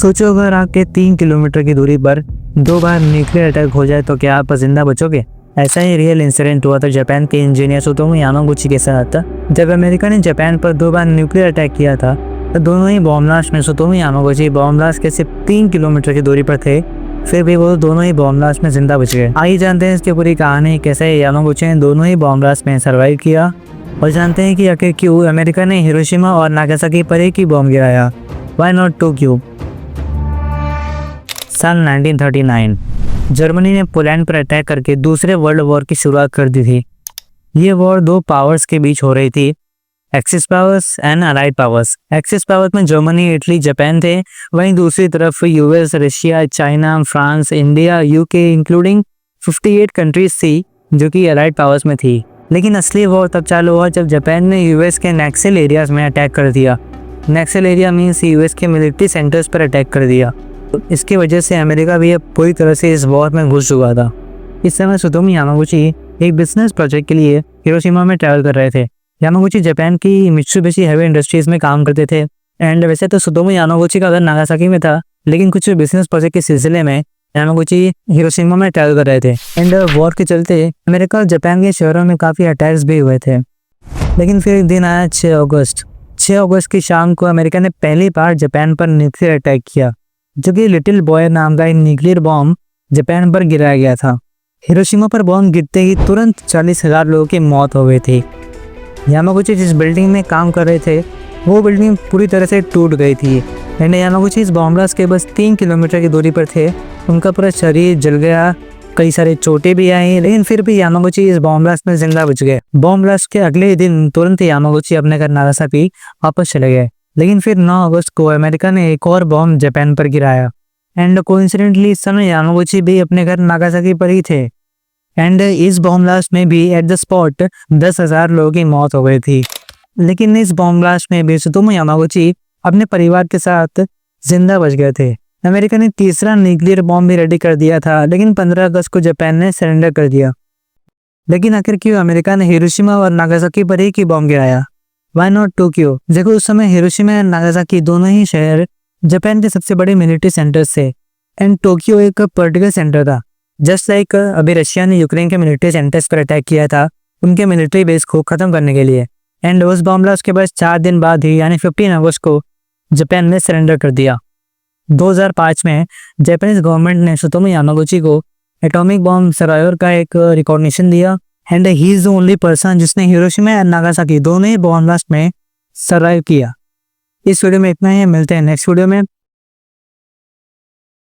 सोचो अगर आपके 3 किलोमीटर की दूरी पर 2 बार न्यूक्लियर अटैक हो जाए तो क्या आप जिंदा बचोगे? ऐसा ही रियल इंसिडेंट हुआ था जापान के इंजीनियर सुतोमो यामागुची के साथ। जब अमेरिका ने जापान पर 2 बार न्यूक्लियर अटैक किया था तो दोनों ही बॉम्ब ब्लास्ट में सुतोमो यामागुची बॉम्ब ब्लास्ट के सिर्फ 3 किलोमीटर की दूरी पर थे, फिर भी वो दोनों ही बॉम्ब ब्लास्ट में जिंदा बच गए। आइए जानते हैं इसकी पूरी कहानी, कैसे यामागुची ने दोनों ही बॉम्ब ब्लास्ट में सर्वाइव किया और जानते हैं कि आखिर क्यों अमेरिका ने हिरोशिमा और नागासाकी पर एक ही बॉम्ब गिराया। Why not two cube? साल 1939 जर्मनी ने पोलैंड पर अटैक करके दूसरे वर्ल्ड वॉर की शुरुआत कर दी थी। ये वॉर दो पावर्स के बीच हो रही थी, axis powers and allied powers. Axis powers में जर्मनी, इटली, जापान थे, वहीं दूसरी तरफ US, Russia, China, France, India, UK including 58 countries थी जो कि अलाइड पावर्स में थी। लेकिन असली वॉर तब चालू हुआ जब जापान ने यूएस के नक्सल एरियाज में अटैक कर दिया। नक्सल एरिया मीन्स यूएस के मिलिट्री सेंटर्स पर अटैक कर दिया। इसकी वजह से अमेरिका भी अब पूरी तरह से इस वॉर में घुस चुका था। इस समय सुतोमो यामागुची एक बिजनेस प्रोजेक्ट के लिए हिरोशिमा में ट्रैवल कर रहे थे। यामागुची जापान की मित्सुबिशी हेवी इंडस्ट्रीज में काम करते थे एंड वैसे तो सुतोमो यामागुची का घर नागासाकी में था, लेकिन कुछ बिजनेस प्रोजेक्ट के सिलसिले में यामागुची हिरोशिमा में ट्रैवल कर रहे थे एंड वॉर के चलते अमेरिका और जापान के शहरों में काफ़ी अटैक्स भी हुए थे। लेकिन फिर एक दिन आया 6 अगस्त की शाम को अमेरिका ने पहली बार जापान पर न्यूक्लियर अटैक किया, जो कि लिटिल बॉय नाम का एक न्यूक्लियर बॉम्ब जापान पर गिराया गया था। हिरोशिमा पर बॉम्ब गिरते ही तुरंत 40,000 लोगों की मौत हो गई थी। यामागुची जिस बिल्डिंग में काम कर रहे थे वो बिल्डिंग पूरी तरह से टूट गई थी एंड यामागुची इस बॉम्ब ब्लास्ट के बस 3 किलोमीटर की दूरी पर थे। उनका पूरा शरीर जल गया, कई सारे चोटें भी आई, लेकिन फिर भी यामागुची इस बॉम्ब ब्लास्ट में जिंदा बच गए। बॉम्ब ब्लास्ट के अगले दिन तुरंत यामागुची अपने घर नागासाकी वापस चले गए। लेकिन फिर 9 अगस्त को अमेरिका ने एक और बॉम्ब जापान पर गिराया एंड कोइंसिडेंटली इस समय यामागुची भी अपने घर नागासाकी पर ही थे एंड इस बॉम्ब ब्लास्ट में भी एट द स्पॉट 10,000 लोगों की मौत हो गई थी। लेकिन इस बॉम्ब ब्लास्ट में भी सुतोमो यामागुची अपने परिवार के साथ जिंदा बच गए थे। अमेरिका ने तीसरा न्यूक्लियर बॉम्ब भी रेडी कर दिया था, लेकिन 15 अगस्त को जापान ने सरेंडर कर दिया। लेकिन आखिर क्यों अमेरिका ने हिरोशिमा और नागासाकी पर एक ही बॉम्ब गिराया? Why not Tokyo? देखो, उस समय हिरोशिमा और नागासाकी दोनों ही शहर जापान के सबसे बड़े मिलिट्री सेंटर्स थे एंड टोक्यो एक पॉलिटिकल सेंटर था। जस्ट लाइक अभी रशिया ने यूक्रेन के मिलिट्री सेंटर्स पर अटैक किया था उनके मिलिट्री बेस को खत्म करने के लिए एंड उस बॉम्ब ब्लास्ट के बाद 4 दिन बाद ही यानी 15 अगस्त को जापान ने सरेंडर कर दिया। 2005 में जापानीज गवर्नमेंट ने सुतोमो यामागुची को एटॉमिक बॉम्ब सर्वाइवर का एक रिकॉग्निशन दिया and he is the only person जिसने हिरोशिमा और नागासाकी दोनों ही बॉम्ब ब्लास्ट में सर्वाइव किया। इस वीडियो में इतना ही, मिलते हैं नेक्स्ट वीडियो में।